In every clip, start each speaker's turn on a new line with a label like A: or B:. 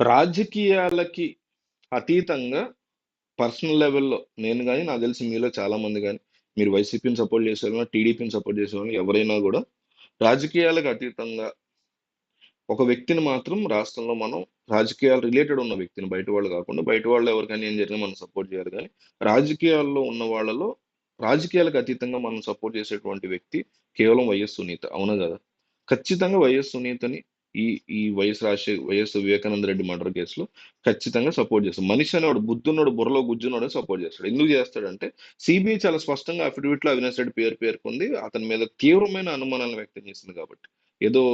A: రాజకీయాలకి అతీతంగా పర్సనల్ లెవెల్‌లో నేను గాని, నాకు తెలిసి మీలో చాలా మంది గాని, మీరు వైసీపీని సపోర్ట్ చేసేవాళ్ళైనా, టీడీపీని సపోర్ట్ చేసేవాళ్ళు ఎవరైనా గూడా, రాజకీయాలకు అతీతంగా ఒక వ్యక్తిని మాత్రం రాష్ట్రంలో మనం రాజకీయాలు రిలేటెడ్ ఉన్న వ్యక్తిని బయట వాళ్ళు కాకుండా, బయట వాళ్ళు ఎవరికైనా ఏం జరిగినా మనం సపోర్ట్ చేయాలి గానీ, రాజకీయాల్లో ఉన్న వాళ్ళలో రాజకీయాలకు అతీతంగా మనం సపోర్ట్ చేసేటువంటి వ్యక్తి కేవలం వైఎస్ సునీత. అవునా గదా! ఖచ్చితంగా వైఎస్ సునీతని ఈ ఈ వైఎస్ వివేకానంద రెడ్డి మర్డర్ కేసులో ఖచ్చితంగా సపోర్ట్ చేస్తాం. మనిషి అనేవాడు బుద్ధున్నోడు, బుర్రలో గుజ్జున్నోడే సపోర్ట్ చేస్తాడు. ఎందుకు చేస్తాడంటే, సీబీఐ చాలా స్పష్టంగా అఫిడవిట్‌లో అవినాష్ రెడ్డి పేరు పేర్కొంది. అతని మీద తీవ్రమైన అనుమానాలను వ్యక్తం చేసింది కాబట్టి. ఏదో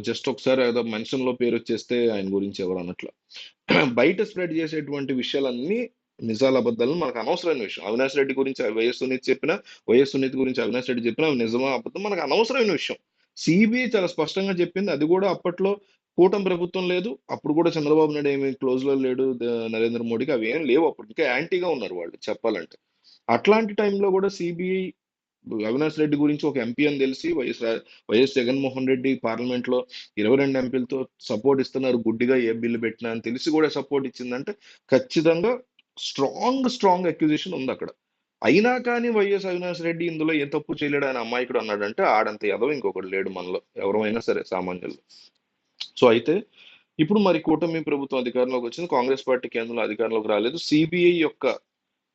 A: జస్ట్ ఒకసారి ఏదో మెన్షన్‌లో పేరొచ్చేస్తే ఆయన గురించి ఎవరు అనట్ల. బయట స్ప్రెడ్ చేసేటువంటి విషయాలన్నీ నిజాలు, అబద్ధాలు మనకు అనవసరమైన విషయం. అవినాష్ రెడ్డి గురించి వైఎస్ సునీత చెప్పినా, వైఎస్ సునీత గురించి అవినాష్ రెడ్డి చెప్పినా అవి నిజమా, అబద్ధం మనకు అనవసరమైన విషయం. సీబీఐ చాలా స్పష్టంగా చెప్పింది. అది కూడా అప్పట్లో కూటమి ప్రభుత్వం లేదు. అప్పుడు కూడా చంద్రబాబు నాయుడు ఏమి క్లోజ్‌లో లేడు నరేంద్ర మోడీకి. అవేం లేవు అప్పుడు. ఇంకా యాంటీగా ఉన్నారు వాళ్ళు చెప్పాలంటే. అట్లాంటి టైంలో కూడా సీబీఐ అవినాష్ రెడ్డి గురించి ఒక ఎంపీ అని తెలిసి వైఎస్ జగన్మోహన్ రెడ్డి పార్లమెంట్లో 22 ఎంపీలతో సపోర్ట్ ఇస్తున్నారు గుడ్డిగా ఏ బిల్లు పెట్టినా అని తెలిసి కూడా సపోర్ట్ ఇచ్చిందంటే ఖచ్చితంగా స్ట్రాంగ్ అక్యూజేషన్ ఉంది అక్కడ. అయినా కానీ వైఎస్ అవినాష్ రెడ్డి ఇందులో ఏ తప్పు చేయలేడు అని అమాయకుడు అన్నాడంటే ఆడంత ఎదవ ఇంకొకడు లేడు మనలో ఎవరైనా సరే సామాన్యులు. సో అయితే ఇప్పుడు మరి కూటమి ప్రభుత్వం అధికారంలోకి వచ్చింది. కాంగ్రెస్ పార్టీ కేంద్రంలో అధికారంలోకి రాలేదు. సిబిఐ యొక్క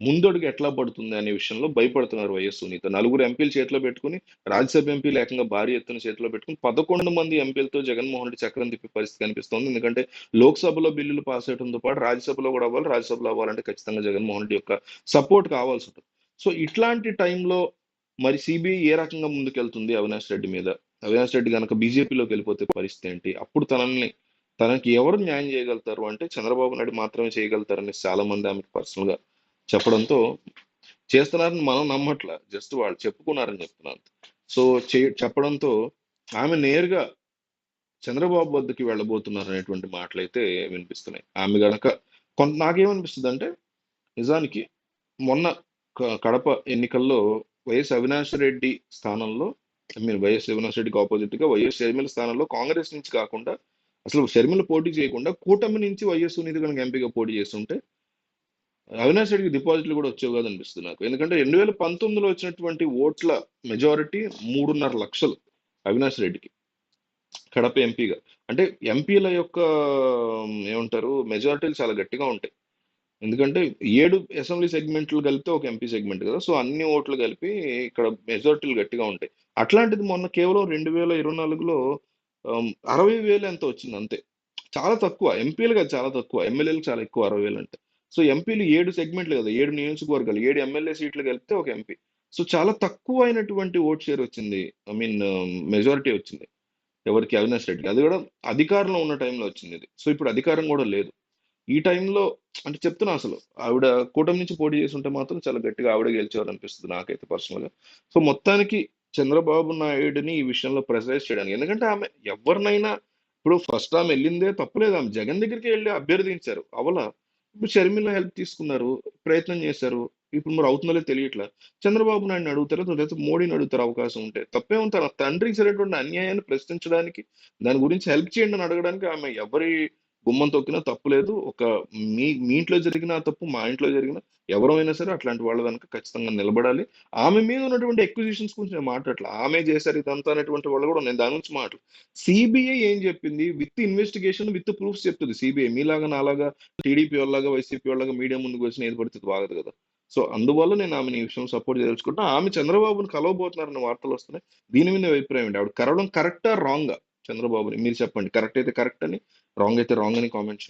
A: ముందడుగు ఎట్లా పడుతుంది అనే విషయంలో భయపడుతున్నారు వైఎస్ సునీత. నలుగురు ఎంపీలు చేతిలో పెట్టుకుని, రాజ్యసభ ఎంపీలు ఏకంగా భారీ ఎత్తున చేతిలో పెట్టుకుని 11 మంది ఎంపీలతో జగన్మోహన్ రెడ్డి చక్రం తిప్పే పరిస్థితి కనిపిస్తోంది. ఎందుకంటే లోక్సభలో బిల్లులు పాస్ అయ్యడంతో పాటు రాజ్యసభలో కూడా అవ్వాలి. రాజ్యసభలో అవ్వాలంటే ఖచ్చితంగా జగన్మోహన్ రెడ్డి యొక్క సపోర్ట్ కావాల్సి ఉంటుంది. సో ఇట్లాంటి టైంలో మరి సిబిఐ ఏ రకంగా ముందుకెళ్తుంది అవినాష్ రెడ్డి మీద? అవినాష్ రెడ్డి గనక బీజేపీలోకి వెళ్ళిపోతే పరిస్థితి ఏంటి? అప్పుడు తనకి ఎవరు న్యాయం చేయగలుగుతారు అంటే చంద్రబాబు నాయుడు మాత్రమే చేయగలుగుతారని చాలా మంది ఆమెకు పర్సనల్ గా చెప్పడంతో చేస్తున్నారని మనం నమ్మట్ల. జస్ట్ వాళ్ళు చెప్పుకున్నారని చెప్తున్నాను. సో చెప్పడంతో ఆమె నేరుగా చంద్రబాబు వద్దకి వెళ్ళబోతున్నారు అనేటువంటి మాటలైతే వినిపిస్తున్నాయి. ఆమె గనక నాకేమనిపిస్తుంది అంటే నిజానికి మొన్న కడప ఎన్నికల్లో వైఎస్ అవినాష్ రెడ్డి స్థానంలో వైఎస్ అవినాష్ రెడ్డికి ఆపోజిట్ గా వైఎస్ షర్మిల స్థానంలో కాంగ్రెస్ నుంచి కాకుండా అసలు షర్మిల పోటీ చేయకుండా కూటమి నుంచి వైఎస్ సునీత కనుక ఎంపీగా పోటీ చేస్తుంటే అవినాష్ రెడ్డికి డిపాజిట్లు కూడా వచ్చేవి కాదు అనిపిస్తుంది నాకు. ఎందుకంటే 2019లో వచ్చినటువంటి ఓట్ల మెజారిటీ 3.5 లక్షలు అవినాష్ రెడ్డికి కడప ఎంపీగా. అంటే ఎంపీల యొక్క ఏమంటారు మెజారిటీలు చాలా గట్టిగా ఉంటాయి. ఎందుకంటే 7 అసెంబ్లీ సెగ్మెంట్లు కలిపితే ఒక ఎంపీ సెగ్మెంట్ కదా! సో అన్ని ఓట్లు కలిపి ఇక్కడ మెజారిటీలు గట్టిగా ఉంటాయి. అట్లాంటిది మొన్న కేవలం 2024లో 60,000 ఎంతో వచ్చింది అంతే. చాలా తక్కువ. ఎంపీలు కాదు చాలా తక్కువ. ఎమ్మెల్యేలు చాలా ఎక్కువ 60,000 అంటే. సో ఎంపీలు 7 సెగ్మెంట్లు కదా! 7 నియోజకవర్గాలు, 7 ఎమ్మెల్యే సీట్లు కలిపితే ఒక ఎంపీ. సో చాలా తక్కువైనటువంటి ఓట్ షేర్ వచ్చింది. ఐ మీన్ మెజారిటీ వచ్చింది. ఎవరికి? అవినాష్ రెడ్డికి. అది కూడా అధికారంలో ఉన్న టైంలో వచ్చిందిది. సో ఇప్పుడు అధికారం కూడా లేదు. ఈ టైంలో అంటే చెప్తున్నా అసలు ఆవిడ కూటమి నుంచి పోటీ చేసుంటే మాత్రం చాలా గట్టిగా ఆవిడే గెలిచేవారనిపిస్తుంది నాకైతే పర్సనల్‌గా. సో మొత్తానికి చంద్రబాబు నాయుడుని ఈ విషయంలో ప్రెషరైజ్ చేయడానికి. ఎందుకంటే ఆమె ఎవరినైనా ఇప్పుడు ఫస్ట్ ఆమె ఎళ్ళిందే తప్పులేదు. ఆమె జగన్ దగ్గరికే ఎళ్లి అభ్యర్థించారు. అవ్వలా. ఇప్పుడు షర్మిల హెల్ప్ తీసుకున్నారు. ప్రయత్నం చేశారు. ఇప్పుడు మరి అవుతుందో లేదో తెలియట్లా. చంద్రబాబు నాయుడుని అడుగుతారా? లేకపోతే మోడీని అడుగుతారా అవకాశం ఉంటే? తప్పేముంది తన తండ్రికి జరిగినటువంటి అన్యాయాన్ని ప్రశ్నించడానికి, దాని గురించి హెల్ప్ చేయండి అని అడగడానికి ఆమె ఎవరి గుమ్మం తొక్కినా తప్పులేదు. ఒక మీ ఇంట్లో జరిగిన తప్పు, మా ఇంట్లో జరిగిన ఎవరైనా సరే అట్లాంటి వాళ్ళ వెనక ఖచ్చితంగా నిలబడాలి. ఆమె మీద ఉన్నటువంటి అక్యూజిషన్స్ గురించి నేను మాట్లాడట్లా. ఆమె చేశారు ఇదంతా అనేటువంటి వాళ్ళు కూడా నేను దాని గురించి సిబిఐ ఏం చెప్పింది? విత్ ఇన్వెస్టిగేషన్, విత్ ప్రూఫ్స్ చెప్తుంది సిబిఐ. మీలాగా నాలాగా టీడీపీ వాళ్ళలాగా, వైసీపీ వాళ్ళలాగా మీడియా ముందుకు వచ్చిన ఏది పడితే అది వాగదు కదా! సో అందువల్ల నేను ఆమెను ఈ విషయంలో సపోర్ట్ చేయదలుచుకుంటున్నా. ఆమె చంద్రబాబుని కలవబోతున్నారన్న వార్తలు వస్తున్నాయి. దీని మీద మీ అభిప్రాయం ఏంటి? ఆవిడ కలవడం కరెక్టా? రాంగా? చంద్రబాబుని మీరు చెప్పండి. కరెక్ట్ అయితే కరెక్ట్ అని, రాంగ్ అయితే రాంగ్ అని కామెంట్ చేయండి.